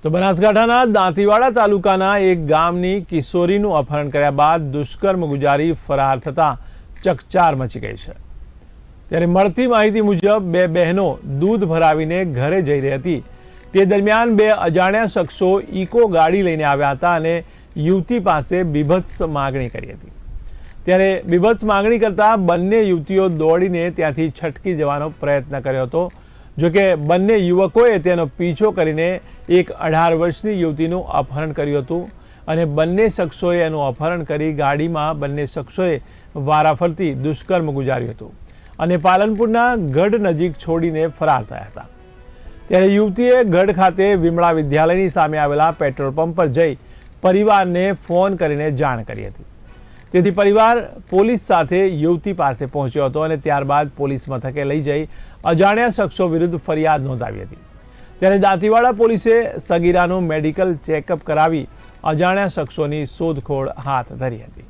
તો બનાસકાંઠાના દાંતીવાડા તાલુકાના એક ગામની કિશોરીનું અપહરણ કર્યા બાદ દુષ્કર્મ ગુજારી ફરાર થતાં ચકચાર મચી ગઈ છે। ત્યારે મળતી માહિતી મુજબ બે બહેનો દૂધ ભરાવીને ઘરે જઈ રહી હતી। તે દરમિયાન બે અજાણ્યા શખ્સો ઇકો ગાડી લઈને આવ્યા હતા અને યુવતી પાસે બીભત્સ માગણી કરી હતી। ત્યારે બીભત્સ માગણી કરતા બંને યુવતીઓ દોડીને ત્યાંથી છટકી જવાનો પ્રયત્ન કર્યો હતો। જોકે બંને યુવકોએ તેનો પીછો કરીને એક 18 વર્ષની યુવતીનું અપહરણ કર્યું હતું અને બંને શખ્સોએ એનું અપહરણ કરી ગાડીમાં બંને શખ્સોએ વારાફરતી દુષ્કર્મ ગુજાર્યું હતું અને પાલનપુરના ગઢ નજીક છોડીને ફરાર થયા હતા। ત્યારે યુવતીએ ગઢ ખાતે વિમળા વિદ્યાલયની સામે આવેલા પેટ્રોલ પંપ પર જઈ પરિવારને ફોન કરીને જાણ કરી હતી। તેથી પરિવાર પોલીસ સાથે યુવતી પાસે પહોંચ્યો હતો અને ત્યારબાદ પોલીસ મથકે લઈ જઈ અજાણ્યા શખ્સો વિરુદ્ધ ફરિયાદ નોંધાવી હતી। ત્યારે દાંતીવાડા પોલીસે સગીરાનું મેડિકલ ચેકઅપ કરાવી અજાણ્યા શખ્સોની શોધખોળ હાથ ધરી હતી।